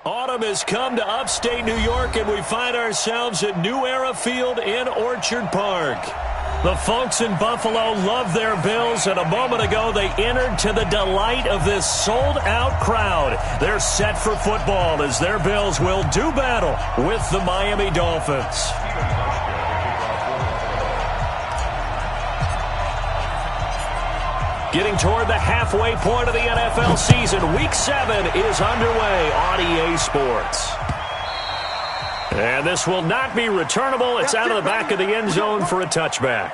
Autumn has come to upstate New York, and we find ourselves at New Era Field in Orchard Park. The folks in Buffalo love their Bills, and a moment ago they entered to the delight of this sold-out crowd. They're set for football as their Bills will do battle with the Miami Dolphins. Getting toward the halfway point of the NFL season, Week 7 is underway on EA Sports. And this will not be returnable. It's out of the back of the end zone for a touchback.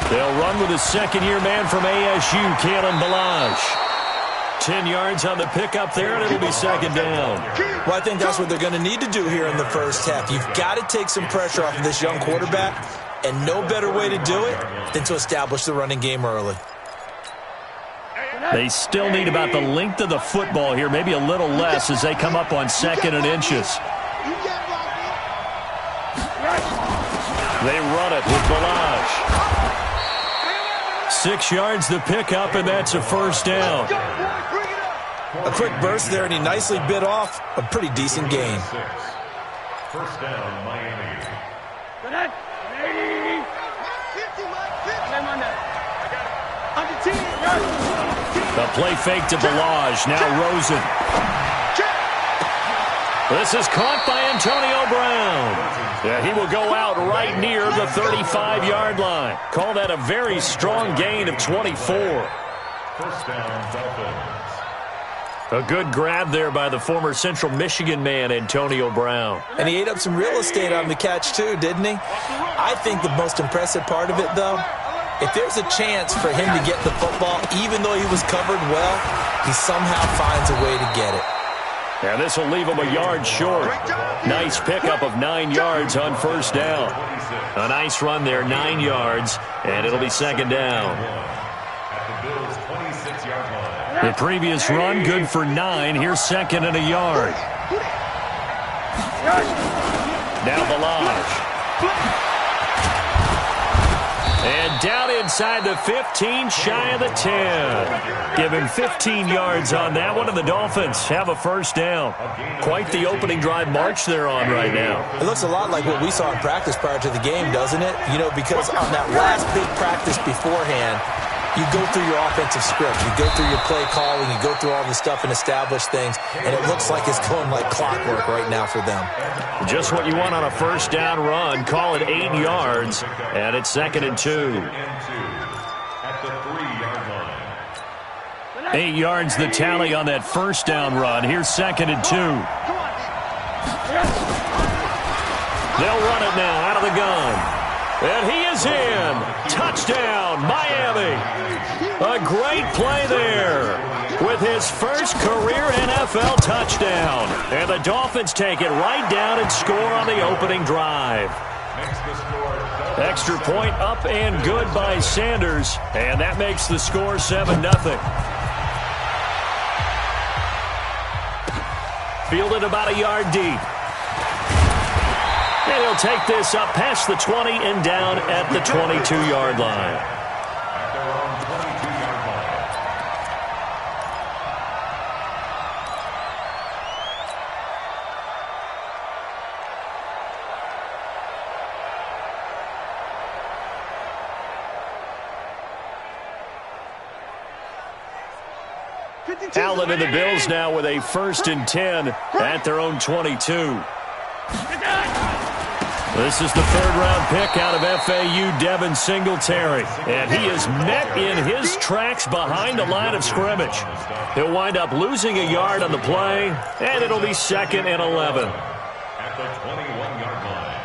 They'll run with a second-year man from ASU, Kalen Balazs. 10 yards on the pickup there, and it'll be second down. Well, I think that's what they're going to need to do here in the first half. You've got to take some pressure off of this young quarterback, and no better way to do it than to establish the running game early. They still need about the length of the football here, maybe a little less as they come up on second and inches. They run it with Balazs. 6 yards the pickup, and that's a first down. A quick burst there, and he nicely bit off a pretty decent gain. First down, Miami. The play fake to Balazs. Now Rosen. This is caught by Antonio Brown. Yeah, he will go out right near the 35-yard line. Call that a very strong gain of 24. First down, Dolphins. A good grab there by the former Central Michigan man, Antonio Brown. And he ate up some real estate on the catch, too, didn't he? I think the most impressive part of it, though, if there's a chance for him to get the football, even though he was covered well, he somehow finds a way to get it. And this will leave him a yard short. Nice pickup of 9 yards on first down. A nice run there, 9 yards, and it'll be second down. At the Bills' 26-yard line. The previous run, good for 9. Here's second and a yard. Now Balazs. And down inside the 15, shy of the 10. Give him 15 yards on that one, and the Dolphins have a first down. Quite the opening drive march they're on right now. It looks a lot like what we saw in practice prior to the game, doesn't it? You know, because on that last big practice beforehand, you go through your offensive script. You go through your play calling. You go through all the stuff and establish things. And it looks like it's going like clockwork right now for them. Just what you want on a first down run. Call it 8 yards. And it's second and 2. At the 3-yard line. 8 yards the tally on that first down run. Here's second and 2. They'll run it now out of the gun. And he is in. Touchdown, Miami. A great play there with his first career NFL touchdown. And the Dolphins take it right down and score on the opening drive. Extra point up and good by Sanders. And that makes the score 7-0. Fielded about a yard deep. And he'll take this up past the 20 and down at the 22-yard line. At their own 22-yard line. Allen and the Bills now with a first and 10 at their own 22. This is the third-round pick out of FAU, Devin Singletary. And he is met in his tracks behind the line of scrimmage. He'll wind up losing a yard on the play, and it'll be second and 11. At the 21-yard line.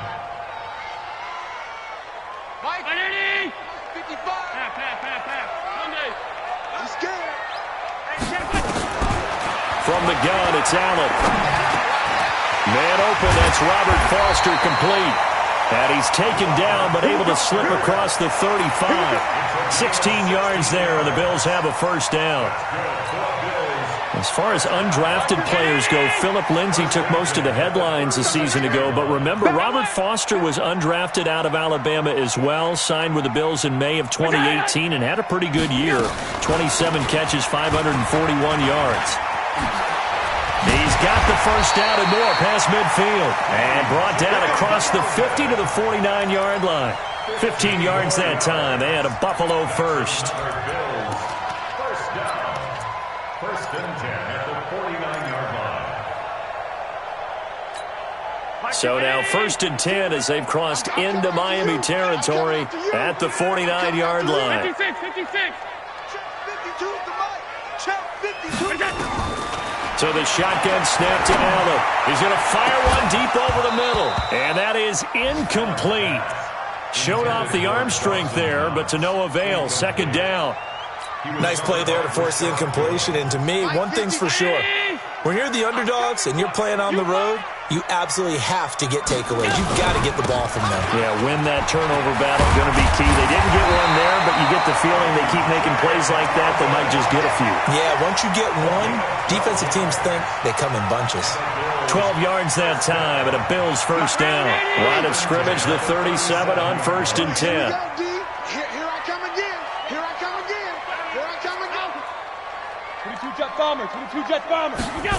From the gun, it's Allen. Man open, that's Robert Foster complete. And he's taken down but able to slip across the 35. 16 yards there, and the Bills have a first down. As far as undrafted players go, Philip Lindsay took most of the headlines a season ago. But remember, Robert Foster was undrafted out of Alabama as well, signed with the Bills in May of 2018 and had a pretty good year. 27 catches, 541 yards. He's got the first down and more past midfield. And brought down across the 50 to the 49-yard line. 15 yards that time, and a Buffalo first. First and 10 at the 49-yard line. So now first and 10 as they've crossed into Miami territory at the 49-yard line. 56, 56. So the shotgun snap to Allen. He's going to fire one deep over the middle. And that is incomplete. Showed off the arm strength there, but to no avail. Second down. Nice play there to force the incompletion. And to me, one thing's for sure. When you're the underdogs and you're playing on the road, you absolutely have to get takeaways. You've got to get the ball from them. Yeah, win that turnover battle, going to be key. They didn't get one there, but you get the feeling they keep making plays like that, they might just get a few. Yeah, once you get one, defensive teams think they come in bunches. 12 yards that time, and a Bills first down. Line of scrimmage, the 37 on first and 10. Here I come again. Here I come again. Here I come again. 22 jet bomber. 22 jet bomber. Here we go.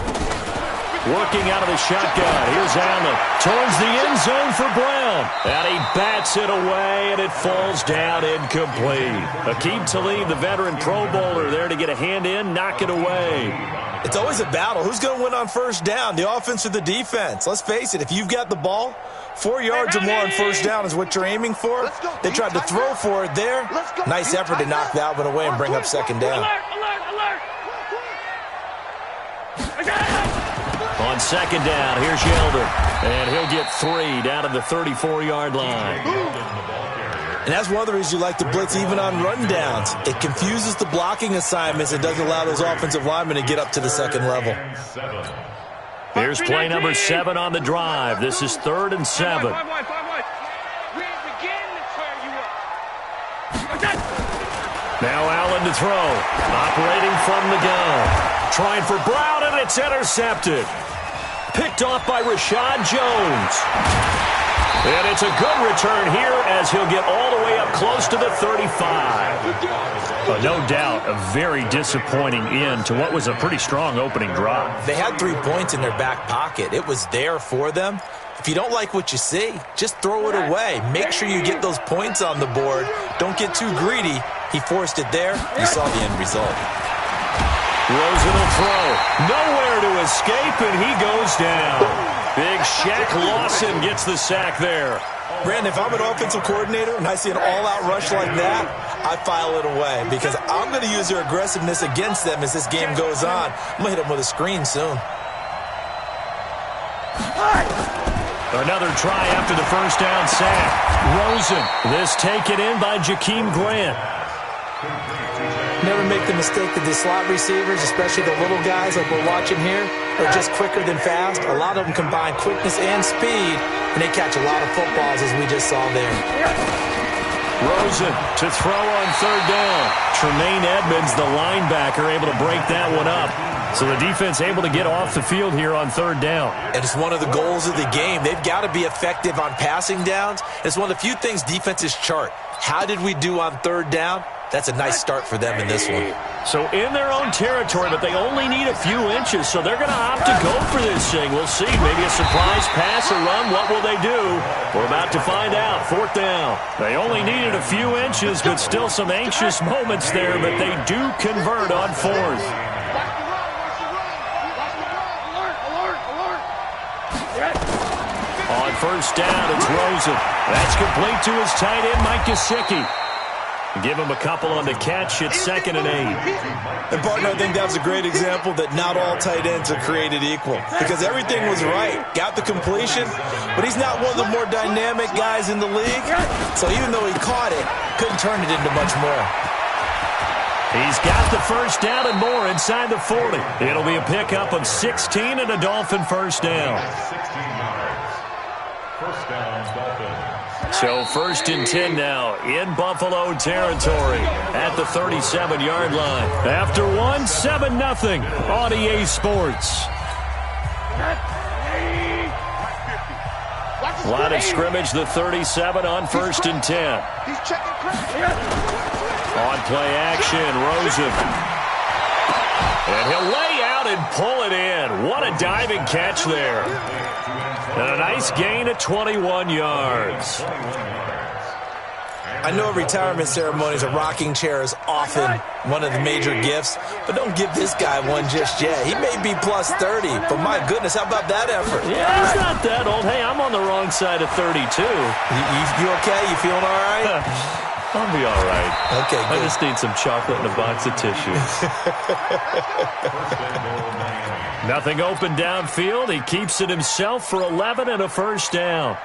Working out of the shotgun. Here's Allen towards the end zone for Brown. And he bats it away, and it falls down incomplete. Aqib Talib, the veteran Pro Bowler, there to get a hand in, knock it away. It's always a battle. Who's going to win on first down, the offense or the defense? Let's face it, if you've got the ball, 4 yards or more on first down is what you're aiming for. They tried to throw for it there. Nice effort to knock that one away and bring up second down. Alert. I got it. On second down, here's Yeldon. And he'll get 3 down to the 34-yard line. And that's one of the reasons you like to blitz even on rundowns. It confuses the blocking assignments and doesn't allow those offensive linemen to get up to the second level. Here's play number 7 on the drive. This is 3rd and 7. Now Allen to throw. Operating from the gun. Trying for Brown, and it's intercepted. Picked off by Rashad Jones. And it's a good return here as he'll get all the way up close to the 35. No doubt, a very disappointing end to what was a pretty strong opening drive. They had 3 points in their back pocket. It was there for them. If you don't like what you see, just throw it away. Make sure you get those points on the board. Don't get too greedy. He forced it there. You saw the end result. Rosen will throw. Nowhere to escape, and he goes down. Big Shaq Lawson gets the sack there. Brandon, if I'm an offensive coordinator and I see an all-out rush like that, I file it away because I'm going to use their aggressiveness against them as this game goes on. I'm going to hit them with a screen soon. Another try after the first down sack. Rosen. This taken in by Jakeem Grant. Never make the mistake that the slot receivers, especially the little guys like we're watching here, are just quicker than fast. A lot of them combine quickness and speed, and they catch a lot of footballs, as we just saw there. Rosen to throw on third down. Tremaine Edmonds, the linebacker, able to break that one up. So the defense able to get off the field here on third down. And it's one of the goals of the game. They've got to be effective on passing downs. It's one of the few things defenses chart. How did we do on third down? That's a nice start for them in this one. So in their own territory, but they only need a few inches, so they're going to opt to go for this thing. We'll see. Maybe a surprise pass or run. What will they do? We're about to find out. Fourth down. They only needed a few inches, but still some anxious moments there, but they do convert on fourth. On first down, it's Rosen. That's complete to his tight end, Mike Gesicki. Give him a couple on the catch. It's 2nd and 8. And, partner, I think that was a great example that not all tight ends are created equal because everything was right. Got the completion, but he's not one of the more dynamic guys in the league. So even though he caught it, couldn't turn it into much more. He's got the first down and more inside the 40. It'll be a pickup of 16 and a Dolphin first down. 16 yards. First down, Dolphins. So 1st and 10 now in Buffalo territory at the 37-yard line. After one, 7-0 on EA Sports. Line of scrimmage, the 37 on 1st and 10. On play action, Rosen. And he'll lay out and pull it in. What a diving catch there. And a nice gain of 21 yards. I know retirement ceremonies, a rocking chair is often one of the major gifts, but don't give this guy one just yet. He may be plus 30, but my goodness, how about that effort? Yeah, he's not that old. Hey, I'm on the wrong side of 32. You okay? You feeling all right? I'll be all right. Okay, good. I just need some chocolate and a box of tissues. Nothing open downfield. He keeps it himself for 11 and a 1st down.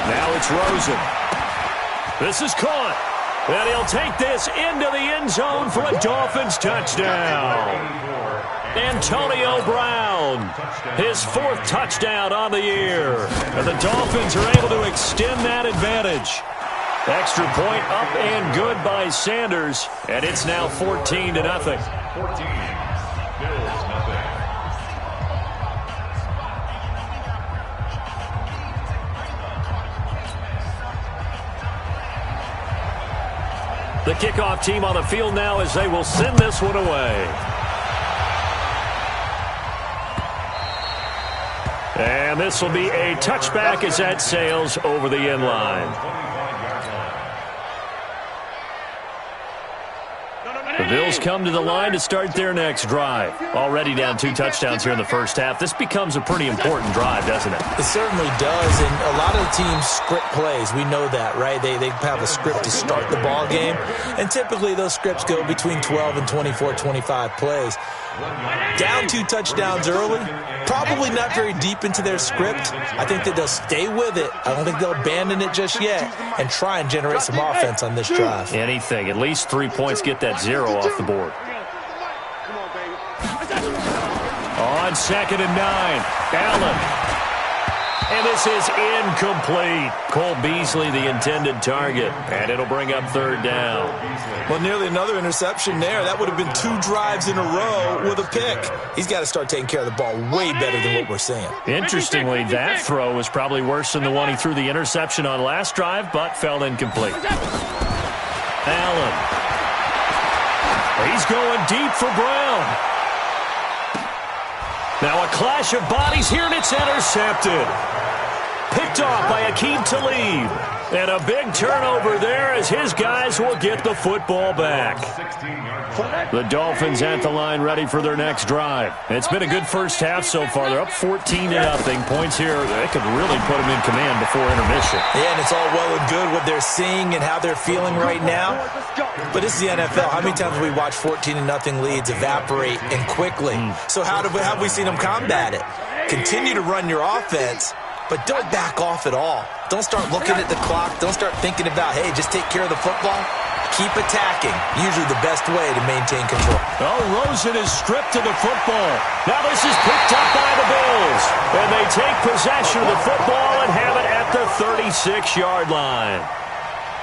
Now it's Rosen. This is caught. And he'll take this into the end zone for a Dolphins touchdown. Antonio Brown, his 4th touchdown on the year. And the Dolphins are able to extend that advantage. Extra point up and good by Sanders. And it's now 14-0. 14. Bills, nothing. The kickoff team on the field now as they will send this one away. And this will be a touchback as that sails over the end line. The Bills come to the line to start their next drive. Already down 2 touchdowns here in the first half. This becomes a pretty important drive, doesn't it? It certainly does, and a lot of the teams script plays. We know that, right? They have a script to start the ball game, and typically those scripts go between 12 and 24, 25 plays. Down 2 touchdowns early, probably not very deep into their script. I think that they'll stay with it. I don't think they'll abandon it just yet and try and generate some offense on this drive. Anything. At least 3 points, get that 0 off the board. On 2nd and 9, Allen. And this is incomplete. Cole Beasley, the intended target. And it'll bring up 3rd down. Well, nearly another interception there. That would have been 2 drives in a row with a pick. He's got to start taking care of the ball way better than what we're seeing. Interestingly, that throw was probably worse than the one he threw the interception on last drive, but fell incomplete. Allen. He's going deep for Brown. Now a clash of bodies here, and it's intercepted. Picked off by Aqib Talib. And a big turnover there as his guys will get the football back. The Dolphins at the line ready for their next drive. It's been a good first half so far. They're up 14-0. Points here, they could really put them in command before intermission. Yeah, and it's all well and good what they're seeing and how they're feeling right now. But this is the NFL. How many times have we watched 14-0 leads evaporate and quickly? So how have we seen them combat it? Continue to run your offense, but don't back off at all. Don't start looking at the clock. Don't start thinking about, hey, just take care of the football. Keep attacking. Usually the best way to maintain control. Oh, Rosen is stripped to the football. Now this is picked up by the Bills. And they take possession of the football and have it at the 36-yard line.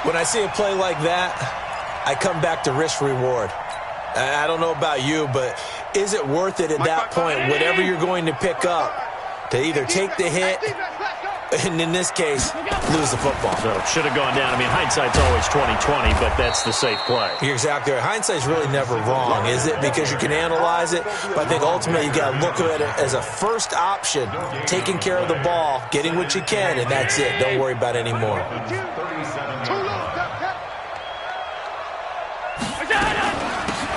When I see a play like that, I come back to risk-reward. I don't know about you, but is it worth it at that point, whatever you're going to pick up, to either take the hit, and in this case, lose the football? So it should have gone down. I mean, hindsight's always 20/20, but that's the safe play. You're exactly right. Hindsight's really never wrong, is it? Because you can analyze it, but I think ultimately you got to look at it as a first option, taking care of the ball, getting what you can, and that's it. Don't worry about any more.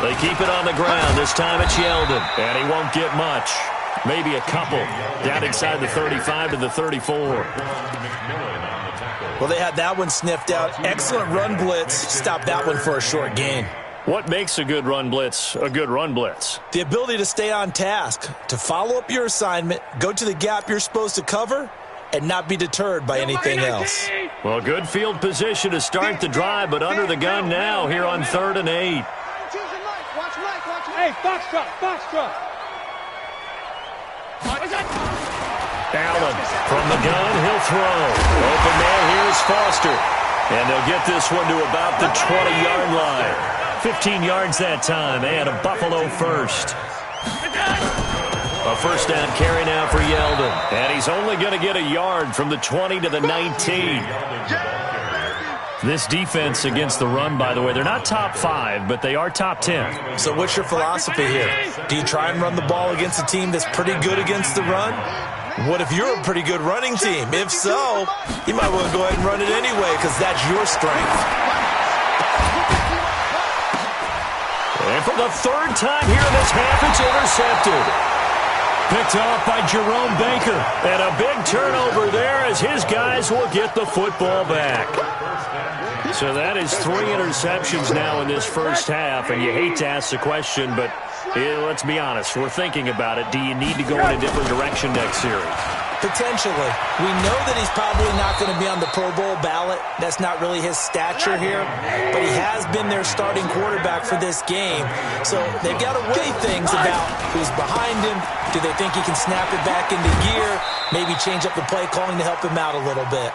They keep it on the ground. This time it's Yeldon, and he won't get much. Maybe a couple down inside the 35 to the 34. Well, they had that one sniffed out. Excellent run blitz. Stop that one for a short gain. What makes a good run blitz a good run blitz? The ability to stay on task, to follow up your assignment, go to the gap you're supposed to cover, and not be deterred by anything else. Well, good field position to start the drive, but under the gun now here on 3rd and 8. Hey, Foxtrot. Allen from the gun, he'll throw. Open man, here's Foster. And they'll get this one to about the 20-yard line. 15 yards that time, and a Buffalo first. A first down carry now for Yeldon. And he's only going to get a yard from the 20 to the 19. This defense against the run, by the way, they're not top 5, but they are top 10. So what's your philosophy here? Do you try and run the ball against a team that's pretty good against the run? What if you're a pretty good running team? If so, you might want to go ahead and run it anyway because that's your strength. And for the 3rd time here in this half, it's intercepted. Picked off by Jerome Baker. And a big turnover there as his guys will get the football back. So that is 3 interceptions now in this first half. And you hate to ask the question, but let's be honest. We're thinking about it. Do you need to go in a different direction next series? Potentially. We know that he's probably not going to be on the Pro Bowl ballot. That's not really his stature here. But he has been their starting quarterback for this game. So they've got to weigh things about who's behind him. Do they think he can snap it back into gear? Maybe change up the play calling to help him out a little bit.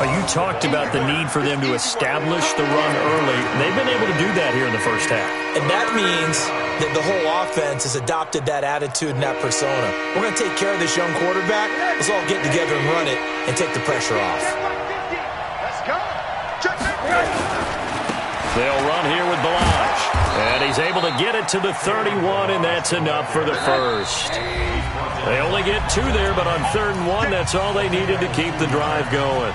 You talked about the need for them to establish the run early. They've been able to do that here in the first half. And that means that the whole offense has adopted that attitude and that persona. We're going to take care of this young quarterback. Let's all get together and run it and take the pressure off. Let's go. They'll run here with Balaj. And he's able to get it to the 31, and that's enough for the first. They only get 2 there, but on 3rd and 1, that's all they needed to keep the drive going.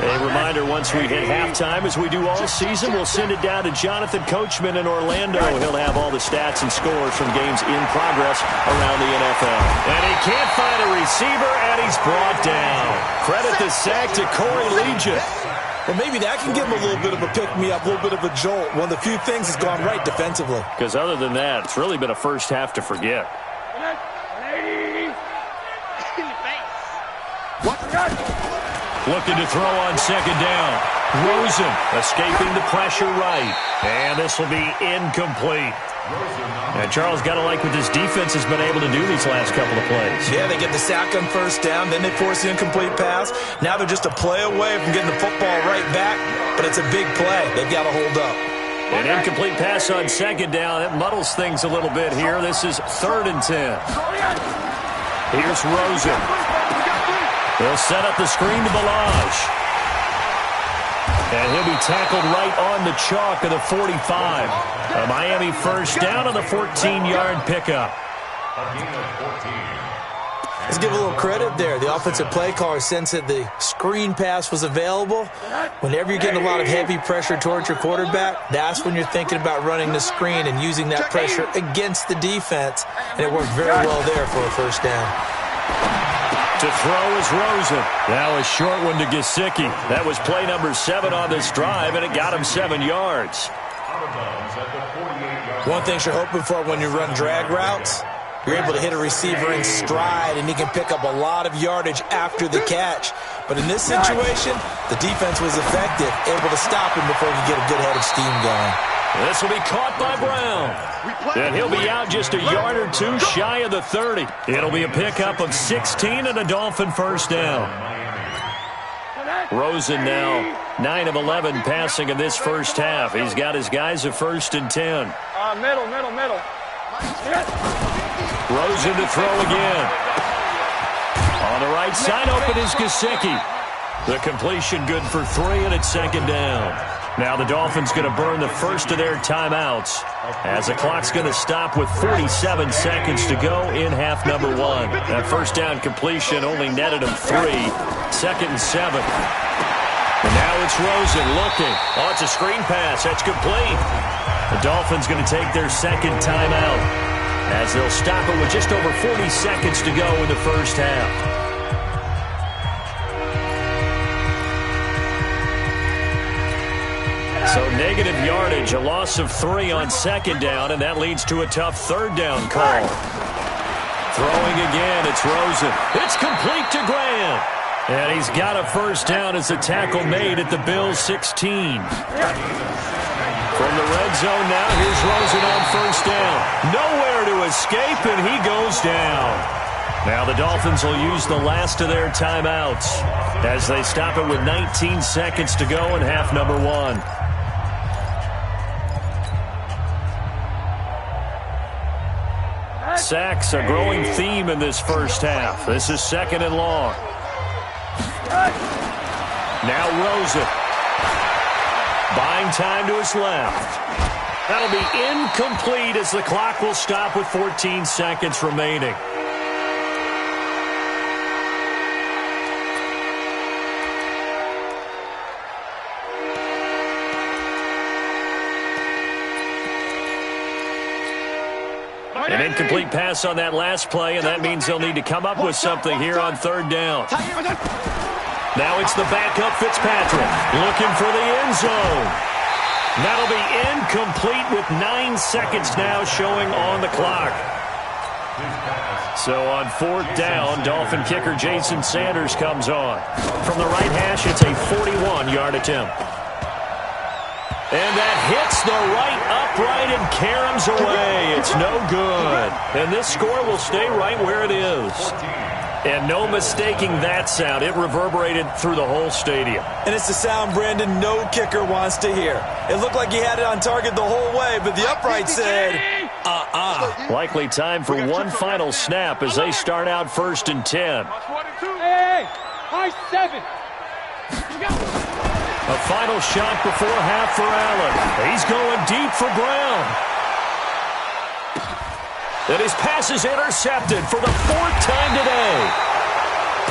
A reminder, once we hit halftime, as we do all season, we'll send it down to Jonathan Coachman in Orlando. He'll have all the stats and scores from games in progress around the NFL. And he can't find a receiver, and he's brought down. Credit the sack to Corey Legion. Well, maybe that can give him a little bit of a pick-me-up, a little bit of a jolt. One of the few things that's gone right defensively. Because other than that, it's really been a first half to forget. Looking to throw on 2nd down. Rosen escaping the pressure right. And this will be incomplete. And Charles, got to like what this defense has been able to do these last couple of plays. Yeah, they get the sack on 1st down, then they force the incomplete pass. Now they're just a play away from getting the football right back, but it's a big play. They've got to hold up. An incomplete pass on 2nd down. That muddles things a little bit here. This is 3rd and 10. Here's Rosen. They'll set up the screen to Balaj. And he'll be tackled right on the chalk of the 45. A Miami first down on the 14-yard pickup. Let's give a little credit there. The offensive play caller sensed that the screen pass was available. Whenever you're getting a lot of heavy pressure towards your quarterback, that's when you're thinking about running the screen and using that pressure against the defense. And it worked very well there for a first down. To throw is Rosen. Now a short one to Gesicki. That was play number 7 on this drive, and it got him 7 yards. One thing you're hoping for when you run drag routes, you're able to hit a receiver in stride, and he can pick up a lot of yardage after the catch. But in this situation, the defense was effective, able to stop him before he could get a good head of steam going. This will be caught by Brown. And he'll be out just a yard or 2 shy of the 30. It'll be a pickup of 16 and a Dolphin first down. Rosen now 9 of 11 passing in this first half. He's got his guys at 1st and 10. Middle. Rosen to throw again. On the right side, open is Gesicki. The completion good for 3, and it's 2nd down. Now the Dolphins going to burn the first of their timeouts as the clock's going to stop with 47 seconds to go in half number 1. That first down completion only netted him 3. 2nd and 7. And now it's Rosen looking. Oh, it's a screen pass. That's complete. The Dolphins going to take their 2nd timeout as they'll stop it with just over 40 seconds to go in the first half. So Negative yardage, a loss of 3 on second down, and that leads to a tough third down call. Throwing again, it's Rosen. It's complete to Graham. And he's got a first down as the tackle made at the Bills' 16. From the red zone now, here's Rosen on first down. Nowhere to escape, and he goes down. Now the Dolphins will use the last of their timeouts as they stop it with 19 seconds to go in half number 1. Sacks, a growing theme in this first half. This is second and long. Now Rosen. Buying time to his left. That'll be incomplete as the clock will stop with 14 seconds remaining. An incomplete pass on that last play, and that means they'll need to come up with something here on third down. Now it's the backup Fitzpatrick looking for the end zone. That'll be incomplete with 9 seconds now showing on the clock. So on fourth down, Dolphin kicker Jason Sanders comes on. From the right hash, it's a 41-yard attempt. And that hits the right upright and caroms away. It's no good. And this score will stay right where it is. And no mistaking that sound. It reverberated through the whole stadium. And it's the sound, Brandon, no kicker wants to hear. It looked like he had it on target the whole way, but the upright said, Likely time for one final snap as they start out 1st and 10. Hey, high 7. A final shot before half for Allen. He's going deep for Brown. And his pass is intercepted for the 4th time today.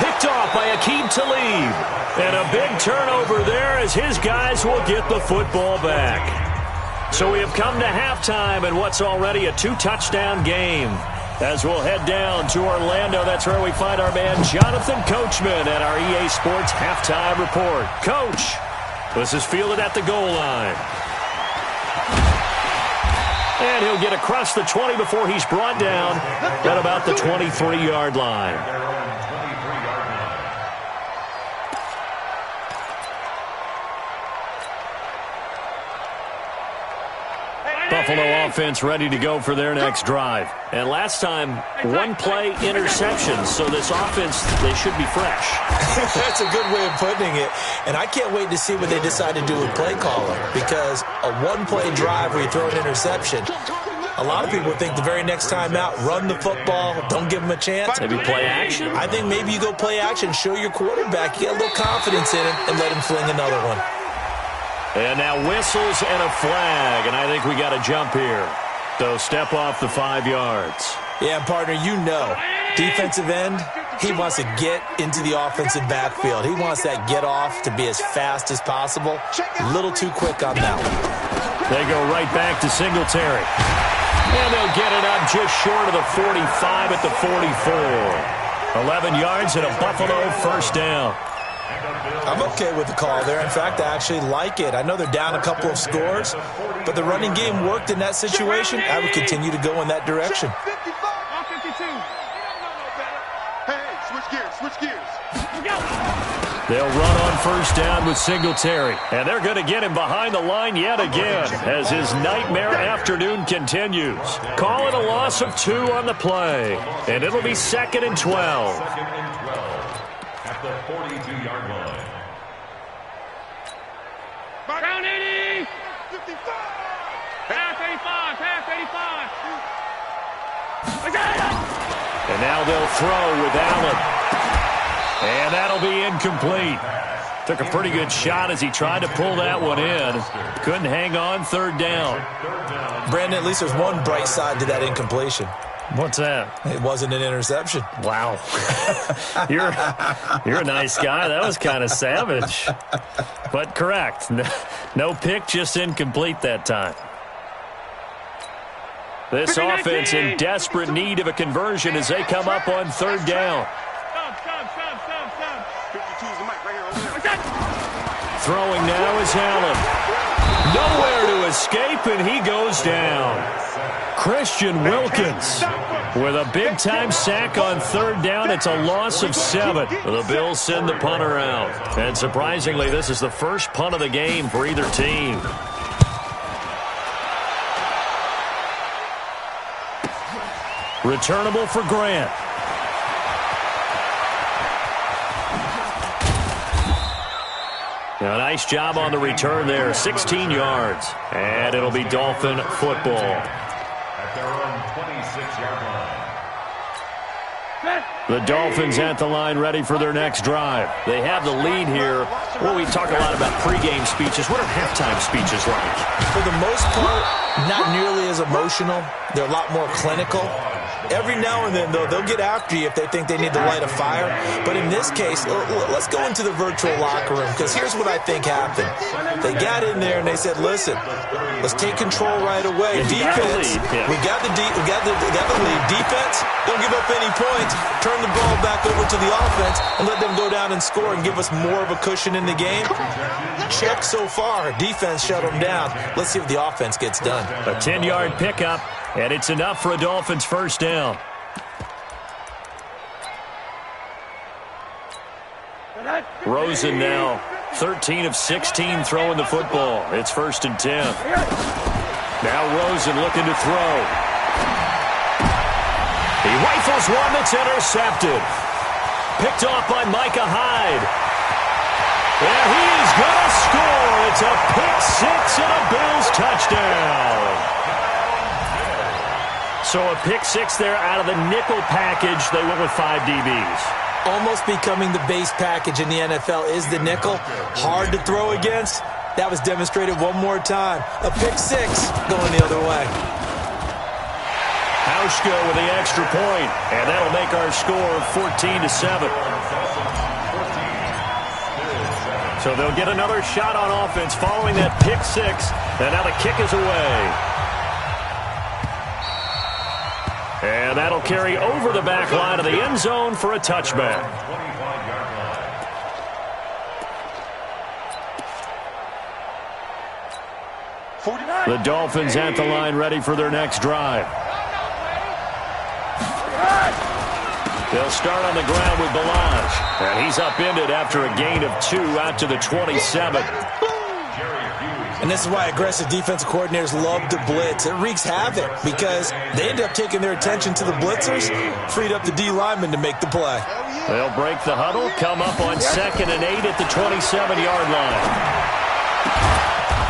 Picked off by Aqib Talib. And a big turnover there as his guys will get the football back. So we have come to halftime in what's already a 2-touchdown game. As we'll head down to Orlando, that's where we find our man Jonathan Coachman at our EA Sports Halftime Report. Coach, this is fielded at the goal line. And he'll get across the 20 before he's brought down at about the 23-yard line. Buffalo offense ready to go for their next drive. And last time, 1-play interceptions. So this offense, they should be fresh. That's a good way of putting it. And I can't wait to see what they decide to do with play calling. Because a 1-play drive where you throw an interception, a lot of people think the very next time out, run the football, don't give them a chance. Maybe play action? I think maybe you go play action, show your quarterback, get a little confidence in him, and let him fling another one. And now whistles and a flag, and I think we got a jump here. So step off the 5 yards. Yeah, partner, you know, defensive end, he wants to get into the offensive backfield. He wants that get off to be as fast as possible. A little too quick on that one. They go right back to Singletary. And they'll get it up just short of the 45 at the 44. 11 yards and a Buffalo first down. I'm okay with the call there. In fact, I actually like it. I know they're down a couple of scores, but the running game worked in that situation. I would continue to go in that direction. Hey, switch gears. They'll run on first down with Singletary. And they're going to get him behind the line yet again as his nightmare afternoon continues. Call it a loss of 2 on the play. And it'll be 2nd and 12. At the 42-yard line. Down 80. 55. Pass 85. And now they'll throw with Allen. And that'll be incomplete. Took a pretty good shot as he tried to pull that one in. Couldn't hang on third down. Brandon, at least there's one bright side to that incompletion. What's that? It wasn't an interception. Wow. You're a nice guy. That was kind of savage. But correct. No pick, just incomplete that time. This offense in desperate need of a conversion as they come up on third down. Throwing now is Allen. Nowhere to escape, and he goes down. Christian Wilkins with a big-time sack on third down. It's a loss of 7. The Bills send the punter out. And surprisingly, this is the first punt of the game for either team. Returnable for Grant. A nice job on the return there. 16 yards. And it'll be Dolphin football. At their own 26-yard line. The Dolphins at the line ready for their next drive. They have the lead here. Well, we talk a lot about pregame speeches. What are halftime speeches like? For the most part, not nearly as emotional. They're a lot more clinical. Every now and then, though, they'll get after you if they think they need to light a fire. But in this case, let's go into the virtual locker room, because here's what I think happened. They got in there and they said, listen, let's take control right away. Defense, we got the lead. Defense, don't give up any points. Turn the ball back over to the offense and let them go down and score and give us more of a cushion in the game. Check so far. Defense shut them down. Let's see if the offense gets done. A 10-yard pickup. And it's enough for a Dolphins first down. Rosen now 13 of 16 throwing the football. It's 1st and 10. Now Rosen looking to throw. He rifles one that's intercepted. Picked off by Micah Hyde. And he is going to score. It's a pick 6 and a Bills touchdown. So a pick 6 there out of the nickel package. They went with 5 DBs. Almost becoming the base package in the NFL is the nickel. Hard to throw against. That was demonstrated one more time. A pick 6 going the other way. Hauschka with the extra point, and that'll make our score 14-7. So they'll get another shot on offense following that pick 6, and now the kick is away. And that'll carry over the back line of the end zone for a touchback. The Dolphins at the line ready for their next drive. They'll start on the ground with Balaj. And he's upended after a gain of 2 out to the 27. And this is why aggressive defensive coordinators love to blitz. It wreaks havoc because they end up taking their attention to the blitzers, freed up the D lineman to make the play. They'll break the huddle, come up on 2nd and 8 at the 27-yard line.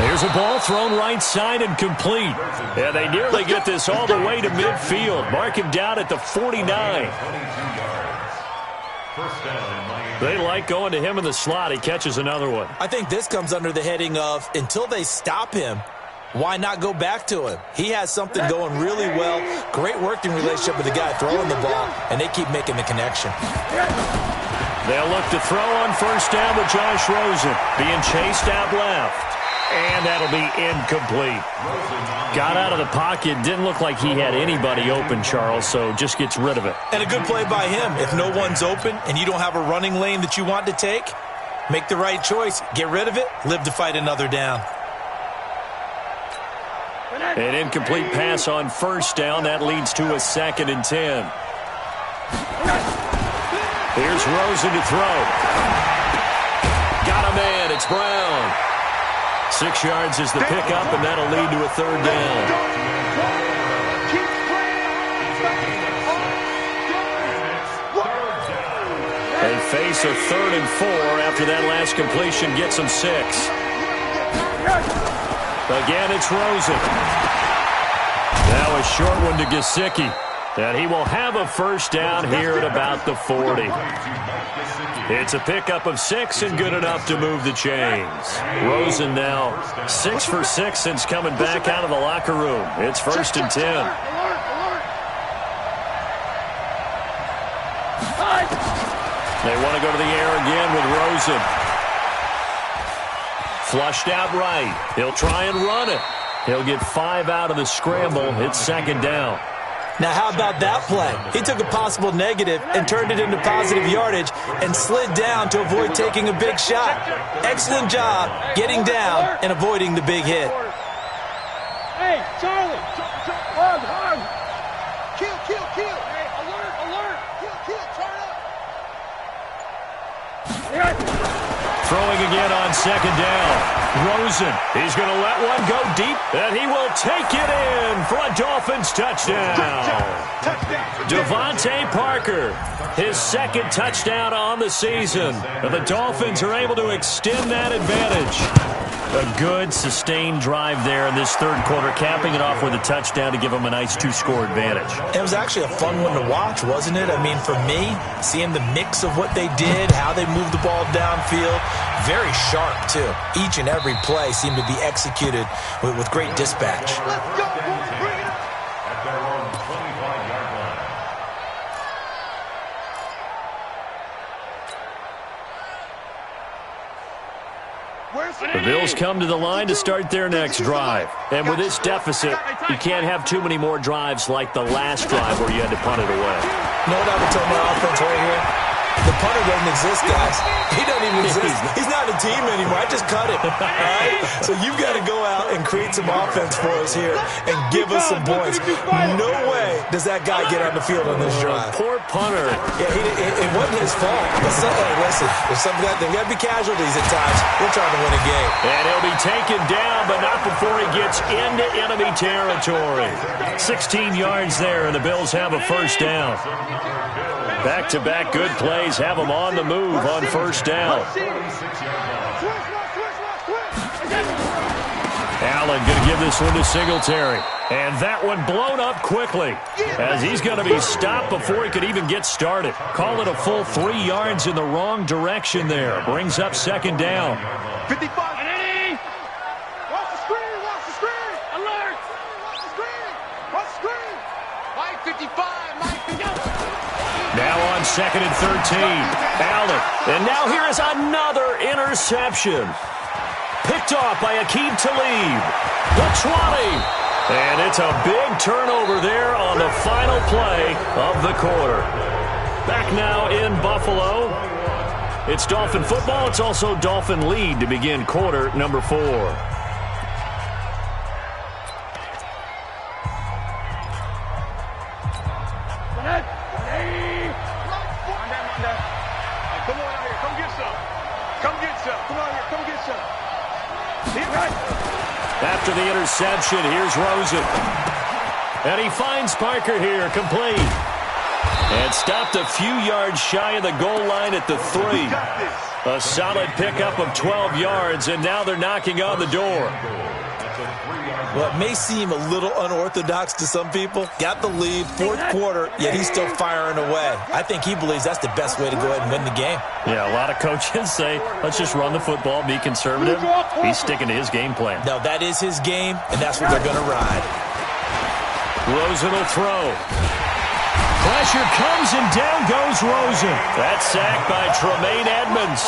There's a ball thrown right side and complete. And they nearly get this all the way to midfield. Mark him down at the 49. They like going to him in the slot. He catches another one. I think this comes under the heading of, until they stop him, why not go back to him? He has something going really well. Great working relationship with the guy throwing the ball, and they keep making the connection. They'll look to throw on 1st down with Josh Rosen. Being chased out left. And that'll be incomplete. Got out of the pocket. Didn't look like he had anybody open, Charles, so just gets rid of it. And a good play by him. If no one's open and you don't have a running lane that you want to take, make the right choice. Get rid of it. Live to fight another down. An incomplete pass on 1st down. That leads to a 2nd and 10. Here's Rosen to throw. Got a man. It's Brown. 6 yards is the pickup, and that'll lead to a 3rd down. They face a 3rd and 4 after that last completion gets them 6. Again, it's Rosen. Now a short one to Gesicki. And he will have a 1st down here at about the 40. It's a pickup of 6 and good enough to move the chains. Rosen now 6 for 6 since coming back out of the locker room. It's 1st and 10. They want to go to the air again with Rosen. Flushed out right. He'll try and run it. He'll get 5 out of the scramble. It's 2nd down. Now, how about that play? He took a possible negative and turned it into positive yardage and slid down to avoid taking a big shot. Excellent job getting down and avoiding the big hit. Hey, Charlie! Hug! Kill! Hey, alert! Kill, turn up! Throwing again on second down. Rosen, he's going to let one go deep, and he will take it in for a Dolphins touchdown. Devontae Parker, his second touchdown on the season. And the Dolphins are able to extend that advantage. A good, sustained drive there in this third quarter, capping it off with a touchdown to give them a nice two-score advantage. It was actually a fun one to watch, wasn't it? I mean, for me, seeing the mix of what they did, how they moved the ball downfield, very sharp, too. Each and every play seemed to be executed with great dispatch. Let's go, boys! Bring it up! At their own 25-yard line. The Bills come to the line to start their next drive. And with this deficit, you can't have too many more drives like the last drive where you had to punt it away. You know what I would tell my offense right here? The punter doesn't exist, guys. He doesn't even exist. He's not a team anymore. I just cut him. All right? So you've got to go out and create some offense for us here and give us some points. No way does that guy get on the field on this drive. Poor punter. Yeah, it wasn't his fault. But hey, listen, there's got to be casualties at times. We're trying to win a game. And he'll be taken down, but not before he gets into enemy territory. 16 yards there, and the Bills have a first down. Back-to-back good plays have them on the move on first down. Allen going to give this one to Singletary. And that one blown up quickly as he's going to be stopped before he could even get started. Call it a full 3 yards in the wrong direction there. Brings up second down. 55. Watch the screen! Alert! Watch the screen! Mike 55, Mike 55. Now on second and 13. Allen. And now here is another interception. Picked off by Aqib Talib. The 20. And it's a big turnover there on the final play of the quarter. Back now in Buffalo. It's Dolphin football. It's also Dolphin lead to begin quarter number 4. After the interception, here's Rosen. And he finds Parker here, complete. And stopped a few yards shy of the goal line at the 3. A solid pickup of 12 yards, and now they're knocking on the door. Well, it may seem a little unorthodox to some people. Got the lead, fourth quarter, yet he's still firing away. I think he believes that's the best way to go ahead and win the game. Yeah, a lot of coaches say, let's just run the football, be conservative. He's sticking to his game plan. No, that is his game, and that's what they're going to ride. Rosen will throw. Pressure comes, and down goes Rosen. That's sacked by Tremaine Edmonds.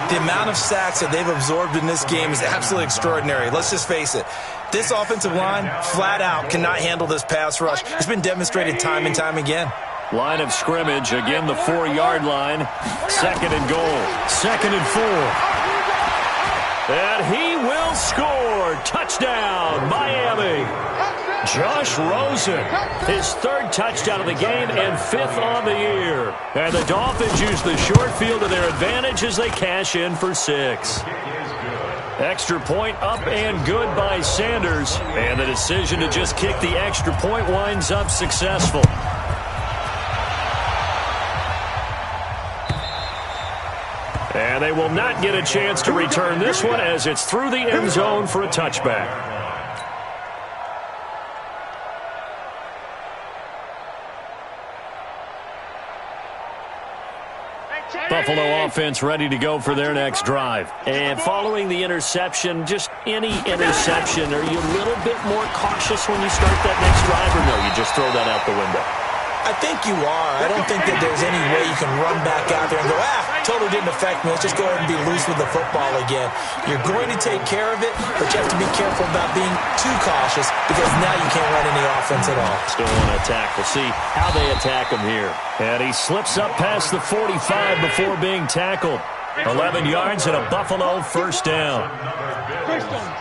The amount of sacks that they've absorbed in this game is absolutely extraordinary. Let's just face it. This offensive line, flat out, cannot handle this pass rush. It's been demonstrated time and time again. Line of scrimmage, again the 4-yard line. Second and goal. Second and 4. And he will score. Touchdown, Miami. Josh Rosen, his third touchdown of the game and 5th on the year. And the Dolphins use the short field to their advantage as they cash in for 6. Extra point up and good by Sanders. And the decision to just kick the extra point winds up successful. And they will not get a chance to return this one as it's through the end zone for a touchback. Buffalo offense ready to go for their next drive. And following the interception, just any interception, are you a little bit more cautious when you start that next drive, or no, you just throw that out the window? I think you are. I don't think that there's any way you can run back out there and go, totally didn't affect me. Let's just go ahead and be loose with the football again. You're going to take care of it, but you have to be careful about being too cautious because now you can't run any offense at all. Still want to attack. We'll see how they attack him here. And he slips up past the 45 before being tackled. 11 yards and a Buffalo first down. First down.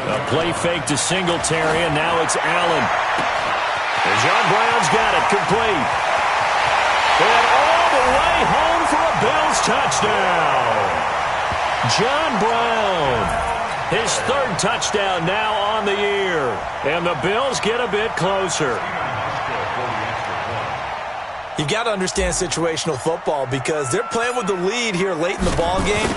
A play fake to Singletary, and now it's Allen. And John Brown's got it complete. And all the way home for a Bills touchdown. John Brown, his third touchdown now on the year. And the Bills get a bit closer. You've got to understand situational football because they're playing with the lead here late in the ball game.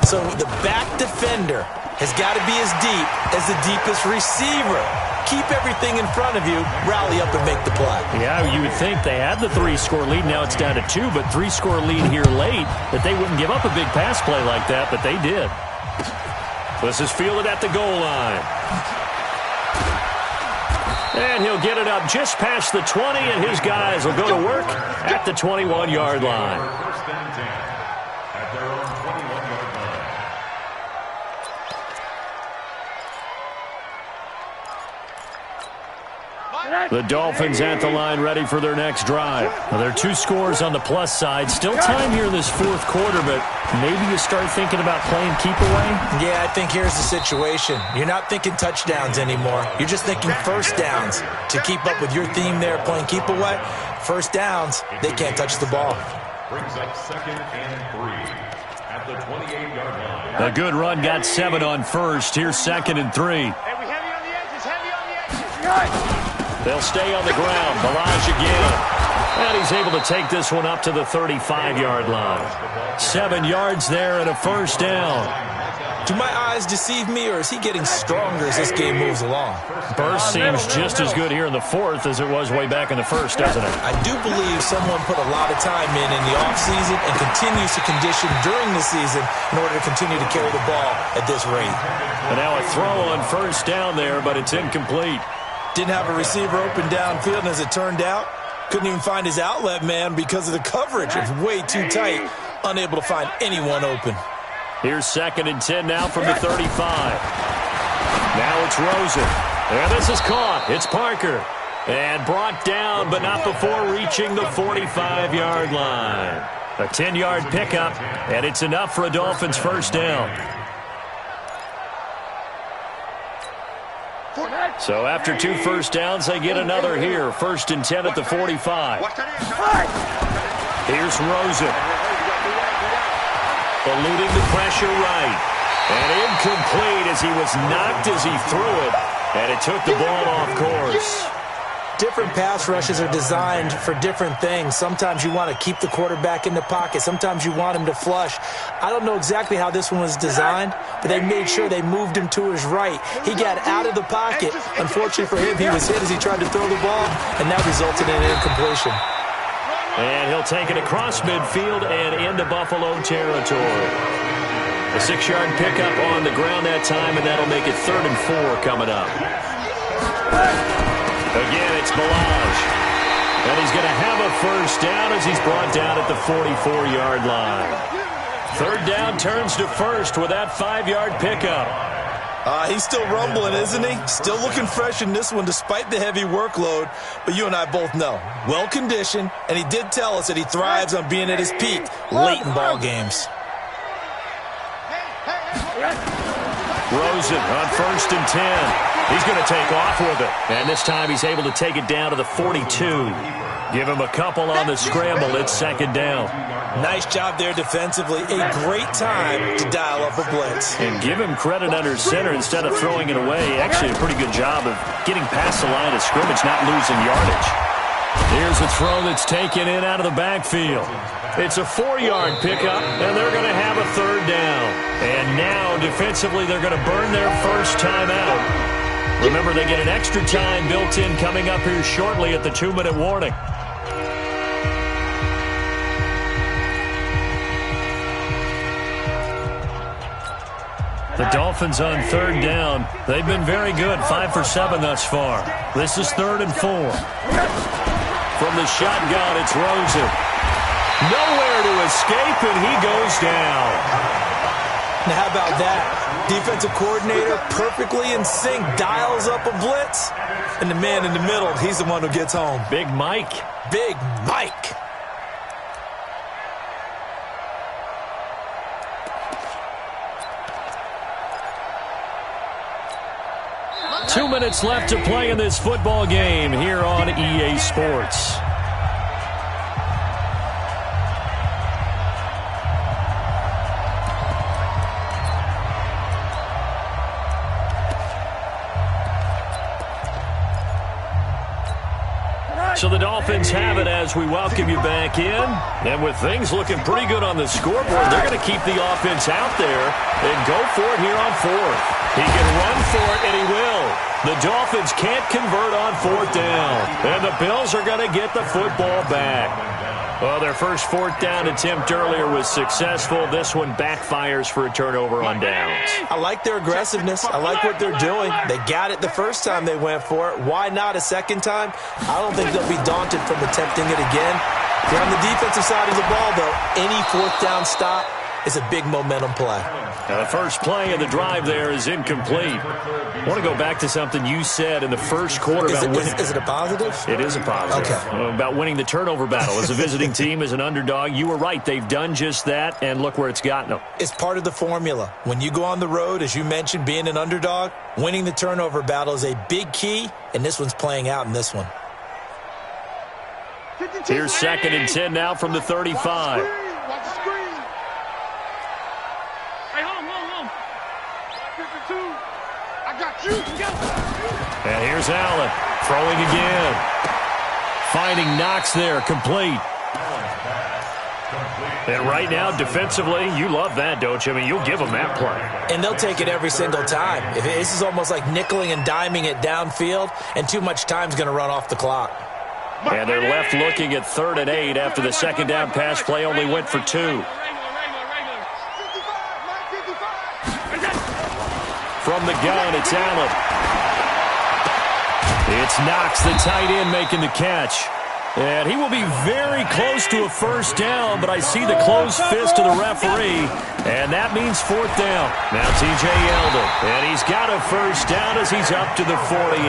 So the back defender has got to be as deep as the deepest receiver. Keep everything in front of you, rally up and make the play. Yeah, you would think they had the 3-score lead. Now it's down to 2, but 3-score lead here late, that they wouldn't give up a big pass play like that, but they did. This is fielded at the goal line. And he'll get it up just past the 20, and his guys will go to work at the 21-yard line. First and 10 at their own 21-yard line. The Dolphins at the line ready for their next drive. Well, there are 2 scores on the plus side. Still time here in this fourth quarter, but maybe you start thinking about playing keep away? Yeah, I think here's the situation. You're not thinking touchdowns anymore. You're just thinking first downs. To keep up with your theme there, playing keep away, first downs, they can't touch the ball. Brings up 2nd and 3 at the 28-yard line. A good run got 7 on first. Here's 2nd and 3. Hey, we heavy on the edges, heavy on the edges. They'll stay on the ground. Balaj again. And he's able to take this one up to the 35-yard line. 7 yards there and a first down. Do my eyes deceive me, or is he getting stronger as this game moves along? Burst seems just as good here in the fourth as it was way back in the first, doesn't it? I do believe someone put a lot of time in the offseason and continues to condition during the season in order to continue to carry the ball at this rate. And now a throw on first down there, but it's incomplete. Didn't have a receiver open downfield, and as it turned out, couldn't even find his outlet man because of the coverage. It was way too tight, unable to find anyone open. Here's 2nd and 10 now from the 35. Now it's Rosen. And this is caught. It's Parker. And brought down, but not before reaching the 45-yard line. A 10-yard pickup, and it's enough for a Dolphins first down. So after 2 first downs, they get another here. 1st and 10 at the 45. Here's Rosen. Eluding the pressure right. And incomplete as he was knocked as he threw it. And it took the ball off course. Different pass rushes are designed for different things. Sometimes you want to keep the quarterback in the pocket. Sometimes you want him to flush. I don't know exactly how this one was designed, but they made sure they moved him to his right. He got out of the pocket. Unfortunately for him, he was hit as he tried to throw the ball, and that resulted in an incompletion. And he'll take it across midfield and into Buffalo territory. A 6-yard pickup on the ground that time, and that'll make it 3rd and 4 coming up. Again, it's Balaj. And he's going to have a first down as he's brought down at the 44-yard line. 3rd down turns to 1st with that 5-yard pickup. He's still rumbling, isn't he? Still looking fresh in this one despite the heavy workload. But you and I both know, well-conditioned, and he did tell us that he thrives on being at his peak late in ball games. Rosen on 1st and 10. He's going to take off with it. And this time he's able to take it down to the 42. Give him a couple on the scramble. It's 2nd down. Nice job there defensively. A great time to dial up a blitz. And give him credit under center instead of throwing it away. Actually a pretty good job of getting past the line of scrimmage, not losing yardage. Here's a throw that's taken in out of the backfield. It's a 4-yard pickup, and they're going to have a 3rd down. And now, defensively, they're going to burn their first time out. Remember, they get an extra time built in coming up here shortly at the 2-minute warning. The Dolphins on third down. They've been very good, 5 for 7 thus far. This is 3rd and 4. From the shotgun, it's Rosen. Nowhere to escape, and he goes down. Now, how about that? Defensive coordinator perfectly in sync, dials up a blitz, and the man in the middle, he's the one who gets home. Big Mike. Big Mike. Two minutes left to play in this football game here on EA Sports. So the Dolphins have it as we welcome you back in. And with things looking pretty good on the scoreboard, they're going to keep the offense out there and go for it here on 4th. He can run for it, and he will. The Dolphins can't convert on 4th down. And the Bills are going to get the football back. Well, their first 4th down attempt earlier was successful. This one backfires for a turnover on downs. I like their aggressiveness. I like what they're doing. They got it the first time they went for it. Why not a second time? I don't think they'll be daunted from attempting it again. They're on the defensive side of the ball, though. Any 4th down stop is a big momentum play. Now, the first play of the drive there is incomplete. I want to go back to something you said in the first quarter about winning. Is it a positive? It is a positive. Okay. About winning the turnover battle. As a visiting team, as an underdog, you were right. They've done just that, and look where it's gotten them. It's part of the formula. When you go on the road, as you mentioned, being an underdog, winning the turnover battle is a big key, and this one's playing out in this one. Here's 2nd and 10 now from the 35. Watch the screen. Hey, hold on. 52. I got you. And here's Allen throwing again. Finding Knox there, complete. And right now, defensively, you love that, don't you? I mean, you'll give them that play. And they'll take it every single time. This is almost like nickeling and diming it downfield, and too much time's going to run off the clock. And they're left looking at 3rd and 8 after the second down pass play only went for 2. From the gun, it's Allen. It's Knox, the tight end, making the catch. And he will be very close to a first down, but I see the closed fist of the referee, and that means 4th down. Now T.J. Yeldon, and he's got a first down as he's up to the 48.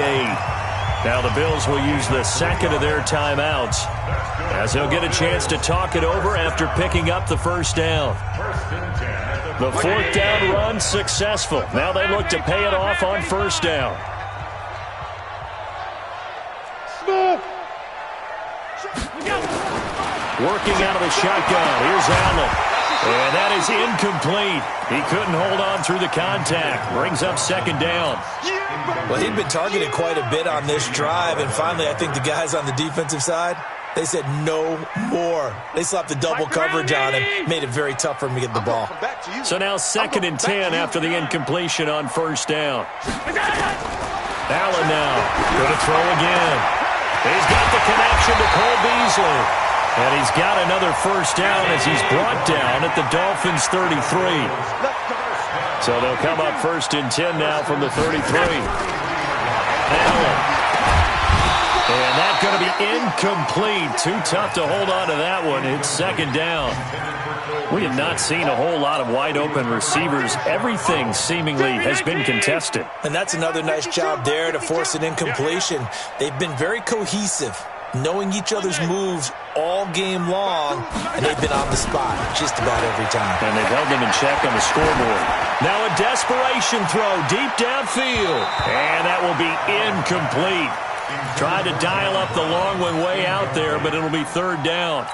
Now the Bills will use the second of their timeouts as they'll get a chance to talk it over after picking up the first down. The 4th down run successful. Now they look to pay it off on first down. Working out of the shotgun. Here's Allen. And that is incomplete. He couldn't hold on through the contact. Brings up 2nd down. Well, he'd been targeted quite a bit on this drive, and finally I think the guys on the defensive side, they said no more. They slapped the double coverage on him, made it very tough for him to get the ball. So now 2nd and 10 after the incompletion on first down. Allen now going to throw again. He's got the connection to Cole Beasley. And he's got another first down as he's brought down at the Dolphins' 33. So they'll come up 1st and 10 now from the 33. Allen. And that's going to be incomplete. Too tough to hold on to that one. It's 2nd down. We have not seen a whole lot of wide-open receivers. Everything seemingly has been contested. And that's another nice job there to force an incompletion. They've been very cohesive, knowing each other's moves all game long, and they've been on the spot just about every time. And they've held them in check on the scoreboard. Now a desperation throw deep downfield, and that will be incomplete. Tried to dial up the long one way out there, but it'll be 3rd down.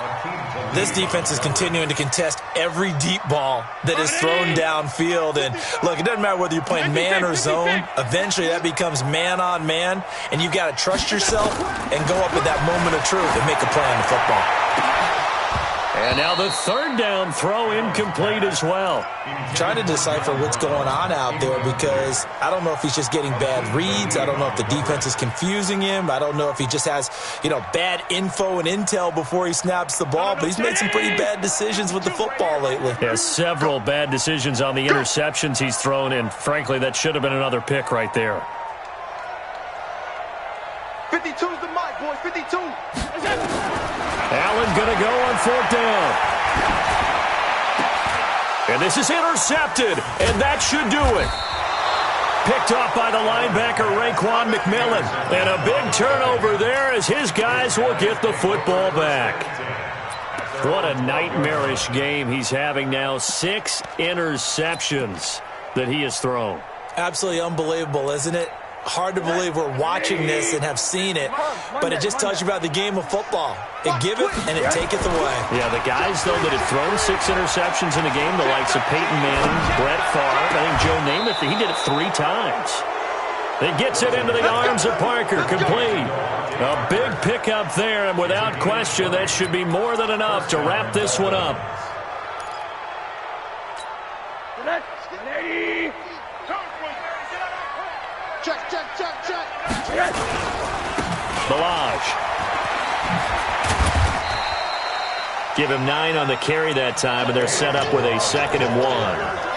This defense is continuing to contest every deep ball that is thrown downfield. And look, it doesn't matter whether you're playing man or zone. Eventually that becomes man on man, and you've got to trust yourself and go up at that moment of truth and make a play on the football. And now the third down throw incomplete as well. Trying to decipher what's going on out there because I don't know if he's just getting bad reads. I don't know if the defense is confusing him. I don't know if he just has, bad info and intel before he snaps the ball. But he's made some pretty bad decisions with the football lately. Yeah, several bad decisions on the interceptions he's thrown, and frankly, that should have been another pick right there. 52's the mic, boys. 52. Allen going to go on fourth down. And this is intercepted, and that should do it. Picked off by the linebacker, Raekwon McMillan. And a big turnover there as his guys will get the football back. What a nightmarish game he's having now. 6 interceptions that he has thrown. Absolutely unbelievable, isn't it? Hard to believe we're watching this and have seen it, but it just tells you about the game of football. It giveth and it taketh away. Yeah, the guys, though, that have thrown 6 interceptions in a game, the likes of Peyton Manning, Brett Favre, I think Joe Namath, he did it 3 times. It gets it into the arms of Parker, complete. A big pickup there, and without question, that should be more than enough to wrap this one up. Check. Balaj. Give him 9 on the carry that time, and they're set up with a 2nd and 1.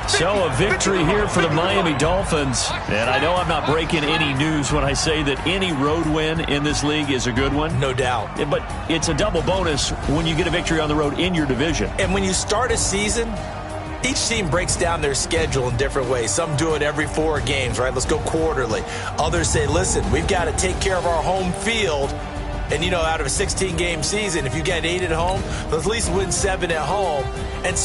So a victory here for the Miami Dolphins. And I know I'm not breaking any news when I say that any road win in this league is a good one. No doubt. But it's a double bonus when you get a victory on the road in your division. And when you start a season, each team breaks down their schedule in different ways. Some do it every 4 games, right? Let's go quarterly. Others say, listen, we've got to take care of our home field. And, out of a 16-game season, if you get 8 at home, let's at least win 7 at home. And